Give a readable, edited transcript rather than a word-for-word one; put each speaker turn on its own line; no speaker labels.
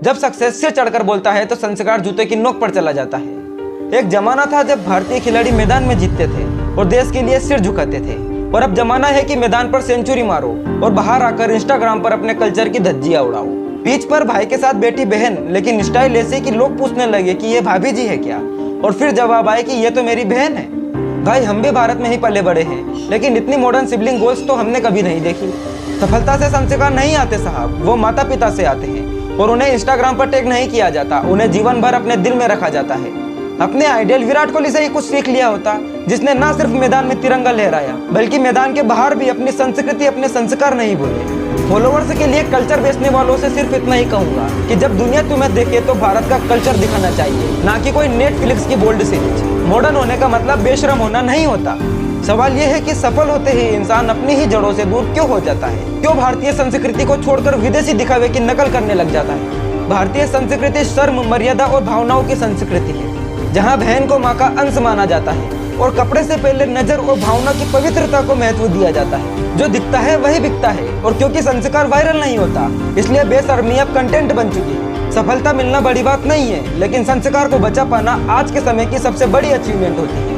जब सक्सेस सिर चढ़कर बोलता है तो संस्कार जूते की नोक पर चला जाता है। एक जमाना था जब भारतीय खिलाड़ी मैदान में जीतते थे और देश के लिए सिर झुकाते थे, और अब जमाना है कि मैदान पर सेंचुरी मारो और बाहर आकर इंस्टाग्राम पर अपने कल्चर की धज्जियां उड़ाओ। पिच पर भाई के साथ बैठी बहन, लेकिन स्टाइल ऐसे कि लोग पूछने लगे कि ये भाभी जी है क्या, और फिर जवाब आए कि ये तो मेरी बहन है। भाई हम भी भारत में ही पले बड़े हैं, लेकिन इतनी मॉडर्न सिबलिंग गोल्स तो हमने कभी नहीं देखी। सफलता से संस्कार नहीं आते साहब, वो माता पिता से आते हैं, और उन्हें इंस्टाग्राम पर टैग नहीं किया जाता, उन्हें जीवन भर अपने दिल में रखा जाता है। अपने आइडियल विराट कोहली से ही कुछ सीख लिया होता, जिसने न सिर्फ मैदान में तिरंगा लहराया बल्कि मैदान के बाहर भी अपनी संस्कृति अपने संस्कार नहीं भूले। फॉलोवर्स के लिए कल्चर बेचने वालों से सिर्फ इतना ही कहूंगा कि जब दुनिया तुम्हें देखे तो भारत का कल्चर दिखाना चाहिए, ना कि कोई नेटफ्लिक्स की बोल्ड सीरीज। मॉडर्न होने का मतलब बेशरम होना नहीं होता। सवाल यह है कि सफल होते ही इंसान अपनी ही जड़ों से दूर क्यों हो जाता है, क्यों भारतीय संस्कृति को छोड़कर विदेशी दिखावे की नकल करने लग जाता है। भारतीय संस्कृति शर्म, मर्यादा और भावनाओं की संस्कृति है, जहाँ बहन को माँ का अंश माना जाता है और कपड़े से पहले नजर और भावना की पवित्रता को महत्व दिया जाता है। जो दिखता है वही बिकता है, और क्योंकि संस्कार वायरल नहीं होता इसलिए बेशर्मी अब कंटेंट बन चुकी है। सफलता मिलना बड़ी बात नहीं है, लेकिन संस्कार को बचा पाना आज के समय की सबसे बड़ी अचीवमेंट होती है।